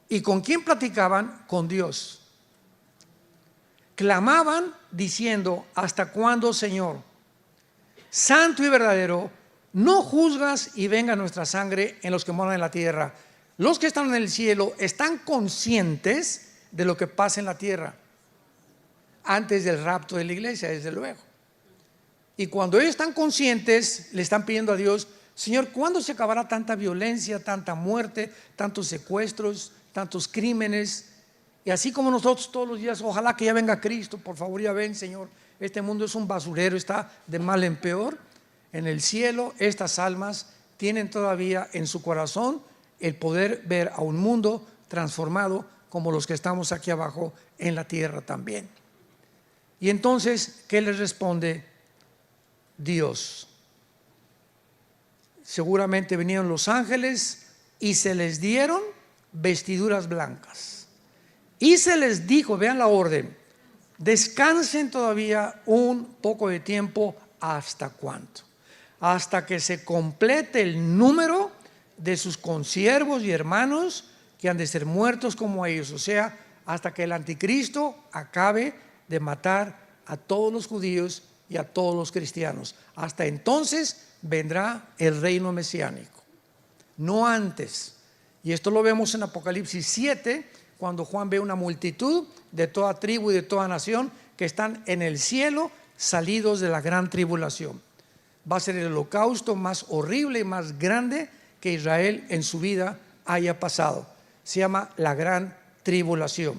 ¿Y con quién platicaban? Con Dios. Clamaban diciendo: ¿hasta cuándo, Señor, santo y verdadero, no juzgas y venga nuestra sangre en los que moran en la tierra? Los que están en el cielo están conscientes de lo que pasa en la tierra antes del rapto de la iglesia, desde luego. Y cuando ellos están conscientes, le están pidiendo a Dios: Señor, ¿cuándo se acabará tanta violencia, tanta muerte, tantos secuestros, tantos crímenes? Y así como nosotros todos los días, ojalá que ya venga Cristo, por favor, ya ven, Señor, este mundo es un basurero, está de mal en peor. En el cielo, estas almas tienen todavía en su corazón el poder ver a un mundo transformado como los que estamos aquí abajo en la tierra también. Y entonces, ¿qué les responde Dios? Seguramente vinieron los ángeles y se les dieron vestiduras blancas. Y se les dijo, vean la orden: descansen todavía un poco de tiempo. ¿Hasta cuánto? Hasta que se complete el número de sus consiervos y hermanos que han de ser muertos como ellos. O sea, hasta que el anticristo acabe de matar a todos los judíos y a todos los cristianos. Hasta entonces vendrá el reino mesiánico, no antes. Y esto lo vemos en Apocalipsis 7, cuando Juan ve una multitud de toda tribu y de toda nación que están en el cielo, salidos de la gran tribulación. Va a ser el holocausto más horrible y más grande que Israel en su vida haya pasado. Se llama la gran tribulación.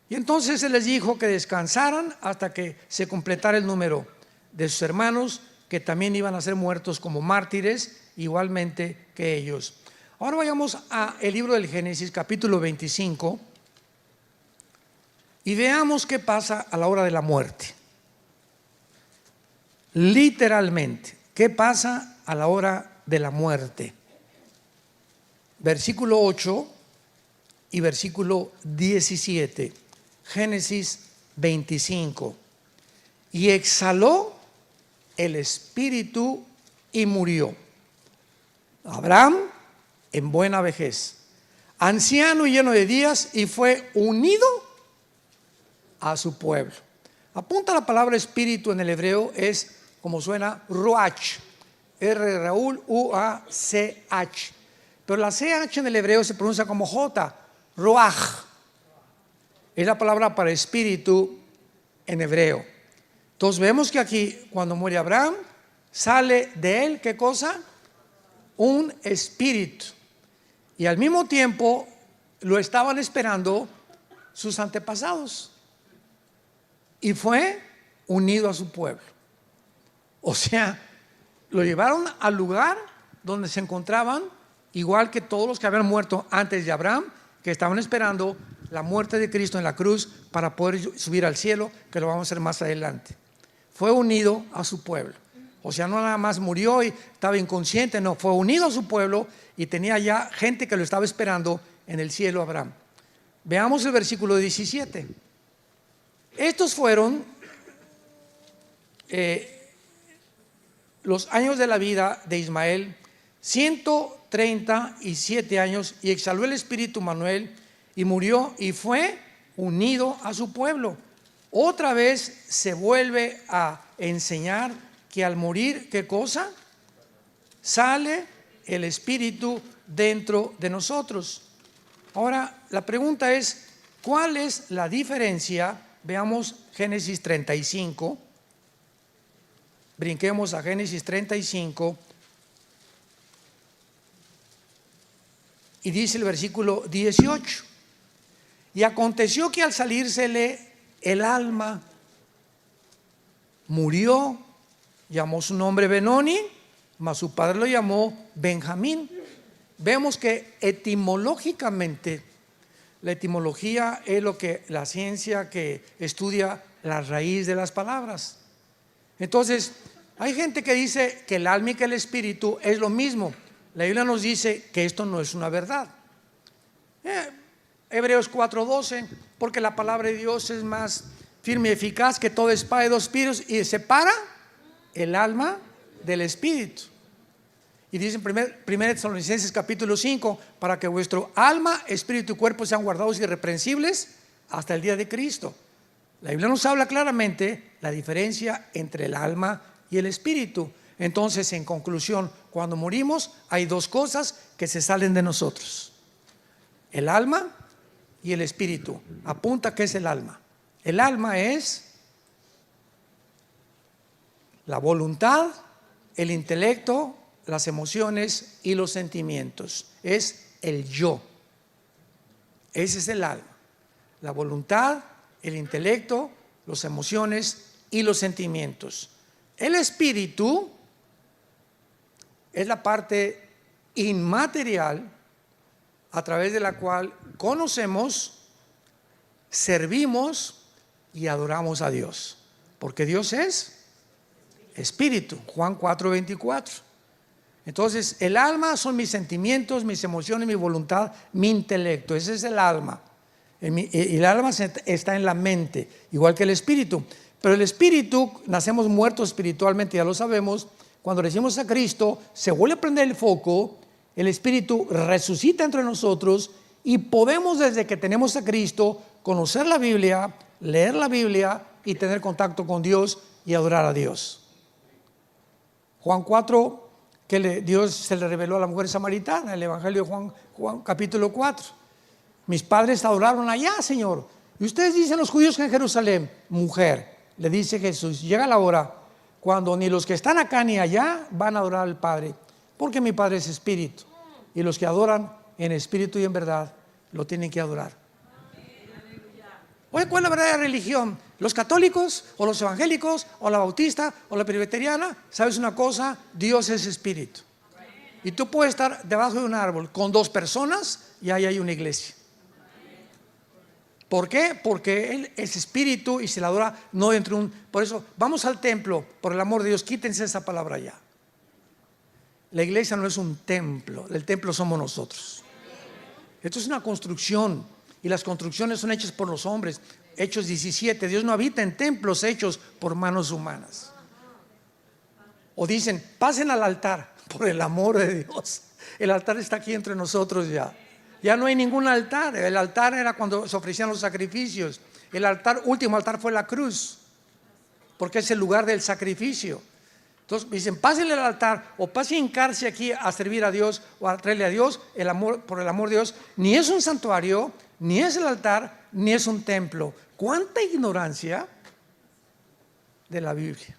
Y entonces se les dijo que descansaran hasta que se completara el número de sus hermanos, que también iban a ser muertos como mártires, igualmente que ellos. Ahora vayamos al libro del Génesis, capítulo 25, y veamos qué pasa a la hora de la muerte. Literalmente, ¿qué pasa a la hora de la muerte? Versículo 8 y versículo 17, Génesis 25. Y exhaló el espíritu y murió Abraham en buena vejez, anciano y lleno de días, y fue unido a su pueblo. Apunta la palabra espíritu en el hebreo, es como suena, ruach, R-U-A-C-H, pero la CH en el hebreo se pronuncia como J, ruach, es la palabra para espíritu en hebreo. Entonces vemos que aquí, cuando muere Abraham, sale de él, ¿qué cosa? Un espíritu. Y al mismo tiempo lo estaban esperando sus antepasados, y fue unido a su pueblo. O sea, lo llevaron al lugar donde se encontraban, igual que todos los que habían muerto antes de Abraham, que estaban esperando la muerte de Cristo en la cruz para poder subir al cielo, que lo vamos a hacer más adelante. Fue unido a su pueblo. O sea, no nada más murió y estaba inconsciente, no, fue unido a su pueblo y tenía ya gente que lo estaba esperando en el cielo, Abraham. Veamos el versículo 17. Estos fueron los años de la vida de Ismael, 137 años, y exhaló el espíritu Manuel y murió y fue unido a su pueblo. Otra vez se vuelve a enseñar que al morir, ¿qué cosa? Sale el espíritu dentro de nosotros. Ahora, la pregunta es, ¿cuál es la diferencia veamos Génesis 35. Brinquemos a Génesis 35. Y dice el versículo 18: y aconteció que al salírsele el alma, murió, llamó su nombre Benoni, mas su padre lo llamó Benjamín. Vemos que etimológicamente, la etimología es lo que la ciencia que estudia la raíz de las palabras. Entonces, hay gente que dice que el alma y que el espíritu es lo mismo. La Biblia nos dice que esto no es una verdad. Hebreos 4:12, porque la palabra de Dios es más firme y eficaz que toda espada de dos filos y separa el alma del espíritu. Y dice en 1 Tesalonicenses capítulo 5, para que vuestro alma, espíritu y cuerpo sean guardados irreprensibles hasta el día de Cristo. La Biblia nos habla claramente la diferencia entre el alma y el espíritu. Entonces, en conclusión, cuando morimos hay dos cosas que se salen de nosotros: el alma y el espíritu. Apunta qué es el alma. El alma es la voluntad, el intelecto, las emociones y los sentimientos. Es el yo. Ese es el alma: la voluntad, el intelecto, las emociones y los sentimientos. El espíritu es la parte inmaterial a través de la cual conocemos, servimos y adoramos a Dios, porque Dios es espíritu. Juan 4:24. Entonces, el alma son mis sentimientos, mis emociones, mi voluntad, mi intelecto. Ese es el alma. Y el alma está en la mente, igual que el espíritu. Pero el espíritu, nacemos muertos espiritualmente, ya lo sabemos. Cuando recibimos a Cristo, se vuelve a prender el foco, el espíritu resucita entre nosotros y podemos, desde que tenemos a Cristo, conocer la Biblia, leer la Biblia y tener contacto con Dios y adorar a Dios. Juan 4, que Dios se le reveló a la mujer samaritana, el Evangelio de Juan capítulo 4. Mis padres adoraron allá, Señor. Y ustedes dicen los judíos que en Jerusalén. Mujer, le dice Jesús, llega la hora cuando ni los que están acá ni allá van a adorar al Padre, porque mi Padre es espíritu, y los que adoran en espíritu y en verdad lo tienen que adorar. Oye, ¿cuál es la verdadera religión? ¿Los católicos o los evangélicos o la bautista o la presbiteriana? ¿Sabes una cosa? Dios es espíritu. Y tú puedes estar debajo de un árbol con dos personas y ahí hay una iglesia. ¿Por qué? Porque Él es espíritu y se le adora no dentro de un... Por eso, vamos al templo, por el amor de Dios, quítense esa palabra ya. La iglesia no es un templo, el templo somos nosotros. Esto es una construcción y las construcciones son hechas por los hombres. Hechos 17, Dios no habita en templos hechos por manos humanas. O dicen, pasen al altar, por el amor de Dios. El altar está aquí entre nosotros ya. Ya no hay ningún altar. El altar era cuando se ofrecían los sacrificios. El altar, último altar fue la cruz, porque es el lugar del sacrificio. Entonces dicen, pásenle al altar o pasen a hincarse aquí a servir a Dios o a traerle a Dios el amor, por el amor de Dios. Ni es un santuario, ni es el altar, ni es un templo. ¿Cuánta ignorancia de la Biblia?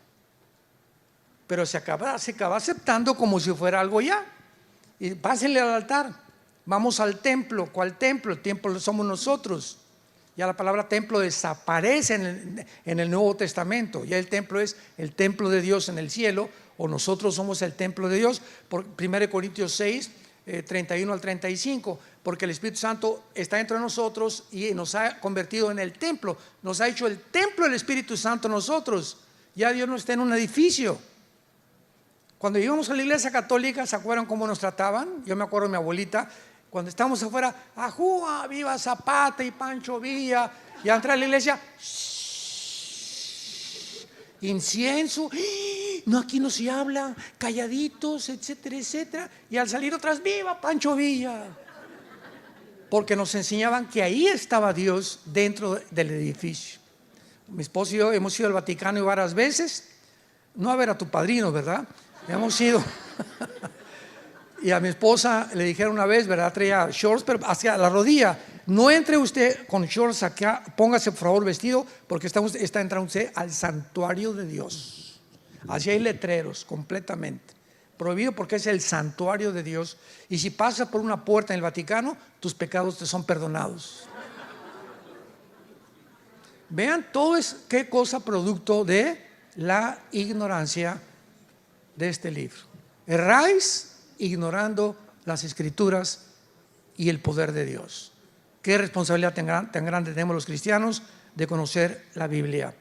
Pero se acaba aceptando como si fuera algo ya. Y pásenle al altar. Vamos al templo. ¿Cuál templo? El templo somos nosotros. Ya la palabra templo desaparece en el Nuevo Testamento. Ya el templo es el templo de Dios en el cielo, o nosotros somos el templo de Dios. Por 1 Corintios 6, 31 al 35, porque el Espíritu Santo está entre nosotros y nos ha convertido en el templo. Nos ha hecho el templo del Espíritu Santo nosotros. Ya Dios no está en un edificio. Cuando íbamos a la iglesia católica, ¿se acuerdan cómo nos trataban? Yo me acuerdo de mi abuelita. Cuando estábamos afuera, ¡ajúa! ¡Viva Zapata y Pancho Villa! Y al entrar a la iglesia, ¡shh! Incienso, no, aquí no se habla, calladitos, etcétera, etcétera. Y al salir otras, ¡viva Pancho Villa! Porque nos enseñaban que ahí estaba Dios dentro del edificio. Mi esposo y yo hemos ido al Vaticano varias veces, no a ver a tu padrino, ¿verdad? Hemos ido. Y a mi esposa le dijeron una vez, ¿verdad? Traía shorts, pero hacia la rodilla. No entre usted con shorts acá, póngase por favor vestido, porque está entrando usted al santuario de Dios. Así hay letreros completamente. Prohibido porque es el santuario de Dios. Y si pasas por una puerta en el Vaticano, tus pecados te son perdonados. Vean todo es qué cosa producto de la ignorancia de este libro. Erráis ignorando las escrituras y el poder de Dios. Qué responsabilidad tan grande tenemos los cristianos de conocer la Biblia.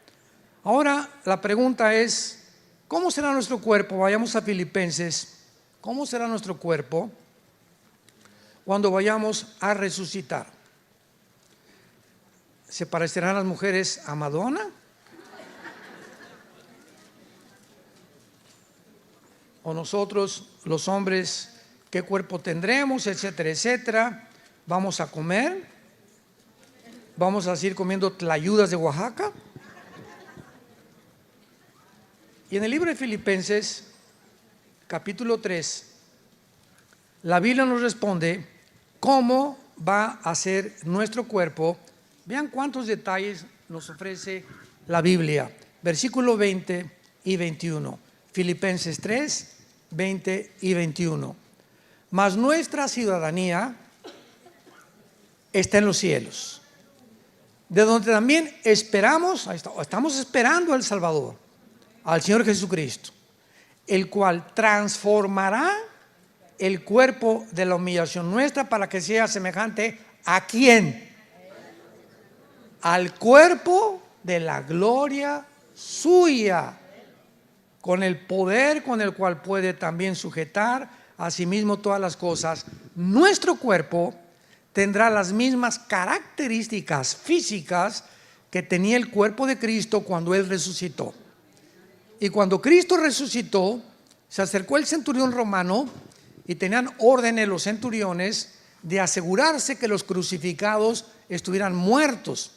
Ahora la pregunta es, ¿cómo será nuestro cuerpo? Vayamos a Filipenses. ¿Cómo será nuestro cuerpo cuando vayamos a resucitar? ¿Se parecerán las mujeres a Madonna? ¿O nosotros, los hombres, qué cuerpo tendremos, etcétera, etcétera? ¿Vamos a comer? ¿Vamos a seguir comiendo tlayudas de Oaxaca? Y en el libro de Filipenses, capítulo 3, la Biblia nos responde cómo va a ser nuestro cuerpo. Vean cuántos detalles nos ofrece la Biblia. Versículo 20 y 21. Filipenses 3, 20 y 21. Mas nuestra ciudadanía está en los cielos, de donde también estamos esperando al Salvador, al Señor Jesucristo, el cual transformará el cuerpo de la humillación nuestra para que sea semejante ¿a quién? Al cuerpo de la gloria suya, con el poder con el cual puede también sujetar a sí mismo todas las cosas. Nuestro cuerpo tendrá las mismas características físicas que tenía el cuerpo de Cristo cuando Él resucitó. Y cuando Cristo resucitó, se acercó el centurión romano y tenían órdenes los centuriones de asegurarse que los crucificados estuvieran muertos.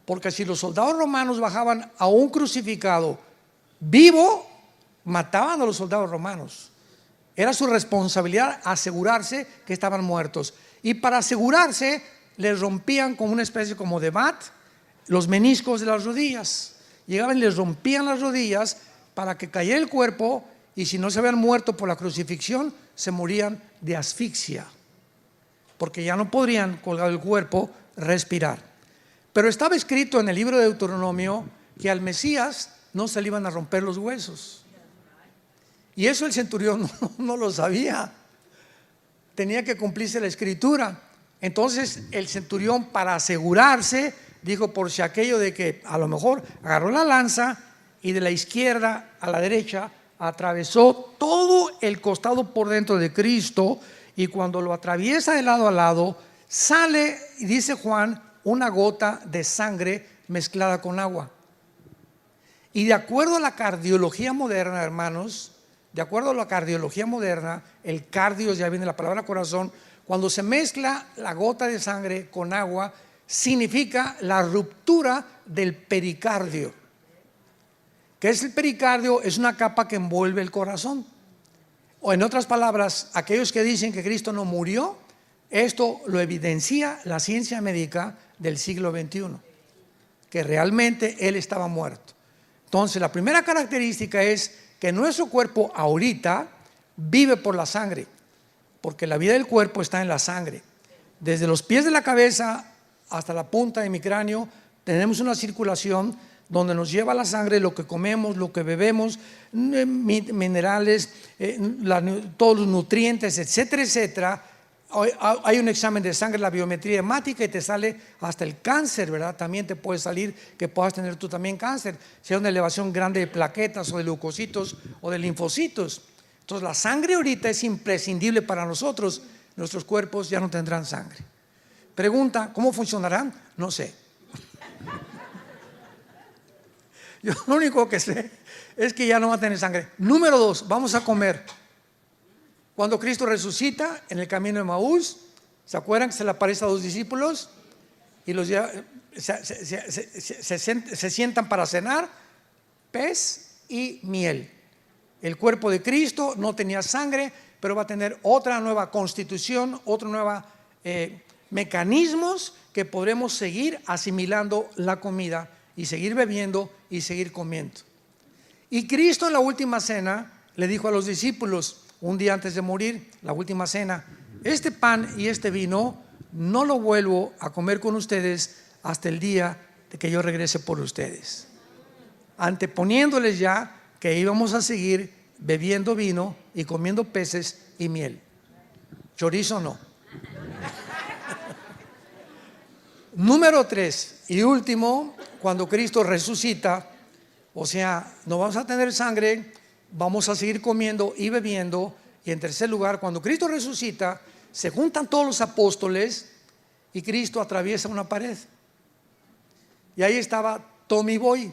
Porque si los soldados romanos bajaban a un crucificado vivo, mataban a los soldados romanos. Era su responsabilidad asegurarse que estaban muertos. Y para asegurarse, les rompían con una especie como de bat los meniscos de las rodillas. Llegaban y les rompían las rodillas para que cayera el cuerpo, y si no se habían muerto por la crucifixión, se morían de asfixia, porque ya no podrían, colgar el cuerpo, respirar. Pero estaba escrito en el libro de Deuteronomio que al Mesías no se le iban a romper los huesos. Y eso el centurión no lo sabía. Tenía que cumplirse la escritura. Entonces el centurión, para asegurarse, dijo, por si aquello de que a lo mejor agarró la lanza y de la izquierda a la derecha atravesó todo el costado por dentro de Cristo, y cuando lo atraviesa de lado a lado, sale, y dice Juan, una gota de sangre mezclada con agua. Y de acuerdo a la cardiología moderna, hermanos, de acuerdo a la cardiología moderna, el cardio, ya viene la palabra corazón, cuando se mezcla la gota de sangre con agua, significa la ruptura del pericardio. ¿Qué es el pericardio? Es una capa que envuelve el corazón. O en otras palabras, aquellos que dicen que Cristo no murió, esto lo evidencia la ciencia médica del siglo XXI, que realmente Él estaba muerto. Entonces la primera característica es que nuestro cuerpo ahorita vive por la sangre, porque la vida del cuerpo está en la sangre. Desde los pies de la cabeza hasta la punta de mi cráneo tenemos una circulación donde nos lleva la sangre lo que comemos, lo que bebemos, minerales, todos los nutrientes, etcétera, etcétera. Hay un examen de sangre, la biometría hemática, y te sale hasta el cáncer, ¿verdad? También te puede salir que puedas tener tú también cáncer, sea una elevación grande de plaquetas o de leucocitos o de linfocitos. Entonces la sangre ahorita es imprescindible para nosotros. Nuestros cuerpos ya no tendrán sangre. Pregunta, ¿cómo funcionarán? No sé. Yo lo único que sé es que ya no va a tener sangre. Número 2, vamos a comer. Cuando Cristo resucita en el camino de Maús, ¿se acuerdan que se le aparece a 2 discípulos? Y los se sientan para cenar, pez y miel. El cuerpo de Cristo no tenía sangre, pero va a tener otra nueva constitución, otra nueva mecanismos que podremos seguir asimilando la comida y seguir bebiendo y seguir comiendo. Y Cristo en la última cena le dijo a los discípulos, un día antes de morir, la última cena: este pan y este vino no lo vuelvo a comer con ustedes hasta el día de que yo regrese por ustedes. Anteponiéndoles ya que íbamos a seguir bebiendo vino y comiendo peces y miel. Chorizo no. Número 3 y último, cuando Cristo resucita, o sea, no vamos a tener sangre, vamos a seguir comiendo y bebiendo. Y en tercer lugar, cuando Cristo resucita, se juntan todos los apóstoles y Cristo atraviesa una pared. Y ahí estaba Tommy Boy,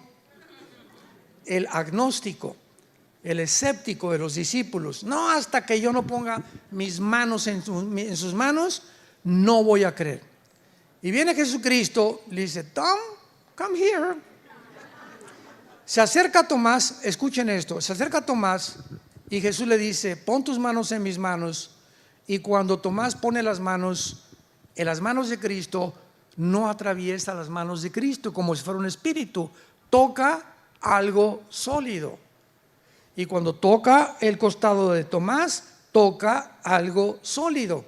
el agnóstico, el escéptico de los discípulos. No, hasta que yo no ponga mis manos en sus manos, no voy a creer. Y viene Jesucristo, le dice: Tom, come here. Se acerca a Tomás, escuchen esto, se acerca a Tomás y Jesús le dice: pon tus manos en mis manos. Y cuando Tomás pone las manos en las manos de Cristo, no atraviesa las manos de Cristo como si fuera un espíritu, toca algo sólido. Y cuando toca el costado de Tomás, toca algo sólido,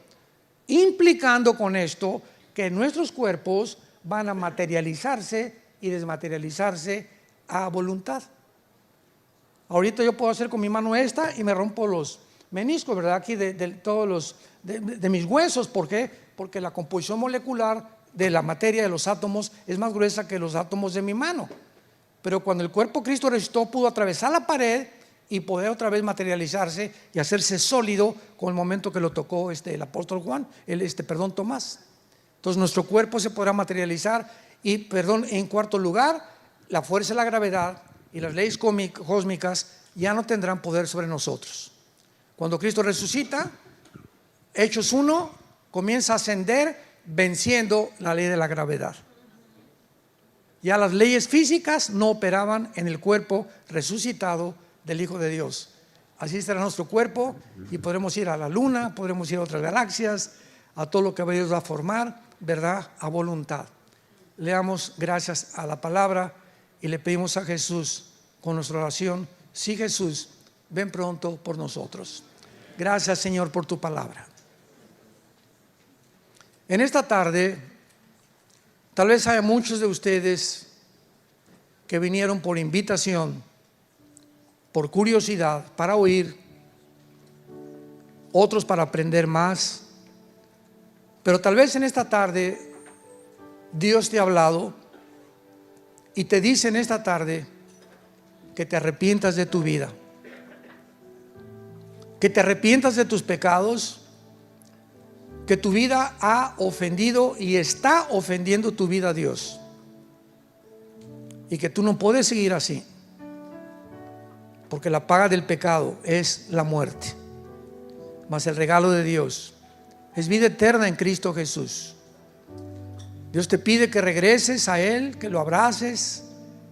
implicando con esto que nuestros cuerpos van a materializarse y desmaterializarse a voluntad. Ahorita yo puedo hacer con mi mano esta y me rompo los meniscos, ¿verdad? Aquí de todos los de mis huesos. ¿Por qué? Porque la composición molecular de la materia de los átomos es más gruesa que los átomos de mi mano. Pero cuando el cuerpo Cristo resucitó, pudo atravesar la pared y poder otra vez materializarse y hacerse sólido con el momento que lo tocó el apóstol Juan, Tomás. Entonces nuestro cuerpo se podrá materializar. Y en cuarto lugar, la fuerza de la gravedad y las leyes cósmicas ya no tendrán poder sobre nosotros. Cuando Cristo resucita, Hechos 1 comienza a ascender venciendo la ley de la gravedad. Ya las leyes físicas no operaban en el cuerpo resucitado del Hijo de Dios. Así será nuestro cuerpo y podremos ir a la luna, podremos ir a otras galaxias, a todo lo que Dios va a formar, ¿verdad? A voluntad. Le damos gracias a la palabra y le pedimos a Jesús con nuestra oración: sí, Jesús, ven pronto por nosotros. Gracias, Señor, por tu palabra. En esta tarde, tal vez haya muchos de ustedes que vinieron por invitación, por curiosidad, para oír, otros para aprender más. Pero tal vez en esta tarde Dios te ha hablado y te dice en esta tarde que te arrepientas de tu vida, que te arrepientas de tus pecados, que tu vida ha ofendido y está ofendiendo tu vida a Dios, y que tú no puedes seguir así, porque la paga del pecado es la muerte, mas el regalo de Dios es vida eterna en Cristo Jesús. Dios te pide que regreses a Él, que lo abraces,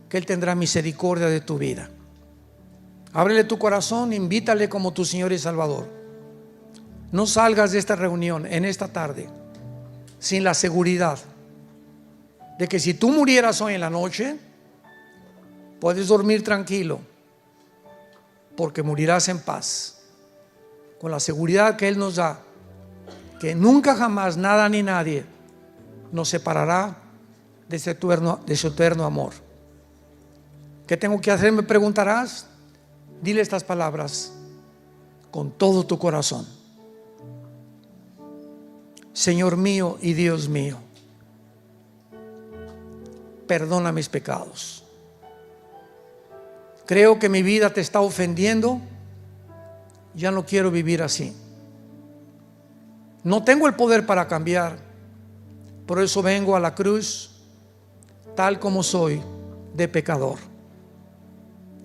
que Él tendrá misericordia de tu vida. Ábrele tu corazón, invítale como tu Señor y Salvador. No salgas de esta reunión en esta tarde sin la seguridad de que si tú murieras hoy en la noche, puedes dormir tranquilo, porque morirás en paz, con la seguridad que Él nos da, que nunca jamás nada ni nadie nos separará de su eterno amor. ¿Qué tengo que hacer? Me preguntarás. Dile estas palabras con todo tu corazón: Señor mío y Dios mío, perdona mis pecados. Creo que mi vida te está ofendiendo. Ya no quiero vivir así. No tengo el poder para cambiar. Por eso vengo a la cruz tal como soy, de pecador.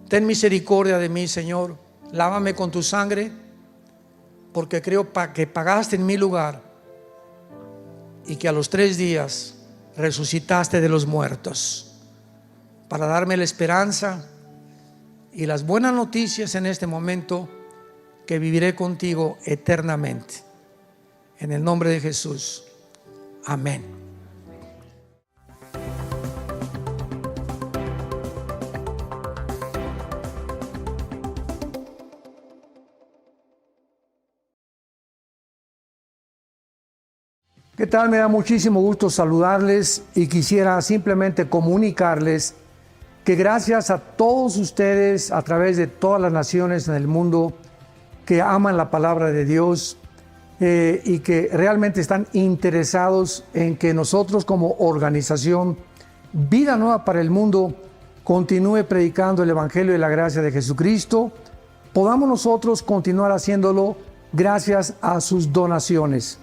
Ten misericordia de mí, Señor. Lávame con tu sangre, porque creo que pagaste en mi lugar y que a los 3 días resucitaste de los muertos para darme la esperanza y las buenas noticias en este momento, que viviré contigo eternamente. En el nombre de Jesús. Amén. ¿Qué tal? Me da muchísimo gusto saludarles y quisiera simplemente comunicarles que gracias a todos ustedes a través de todas las naciones en el mundo que aman la palabra de Dios y que realmente están interesados en que nosotros como organización Vida Nueva para el Mundo continúe predicando el Evangelio de la gracia de Jesucristo, podamos nosotros continuar haciéndolo gracias a sus donaciones.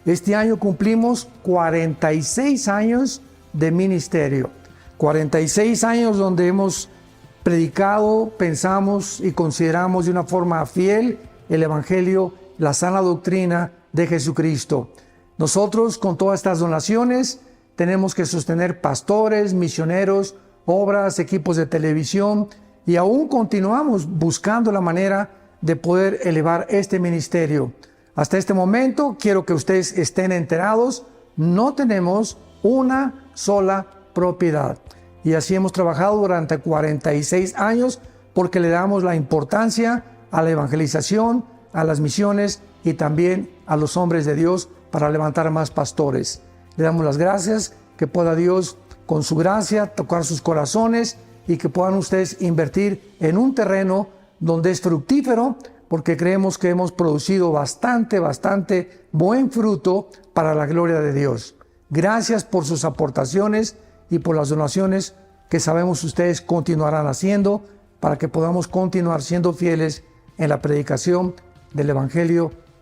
Este año cumplimos 46 años de ministerio, 46 años donde hemos predicado, pensamos y consideramos de una forma fiel el Evangelio, la sana doctrina de Jesucristo. Nosotros con todas estas donaciones tenemos que sostener pastores, misioneros, obras, equipos de televisión y aún continuamos buscando la manera de poder elevar este ministerio. Hasta este momento, quiero que ustedes estén enterados, no tenemos una sola propiedad. Y así hemos trabajado durante 46 años porque le damos la importancia a la evangelización, a las misiones y también a los hombres de Dios para levantar más pastores. Le damos las gracias, que pueda Dios con su gracia tocar sus corazones y que puedan ustedes invertir en un terreno donde es fructífero, porque creemos que hemos producido bastante buen fruto para la gloria de Dios. Gracias por sus aportaciones y por las donaciones que sabemos ustedes continuarán haciendo para que podamos continuar siendo fieles en la predicación del Evangelio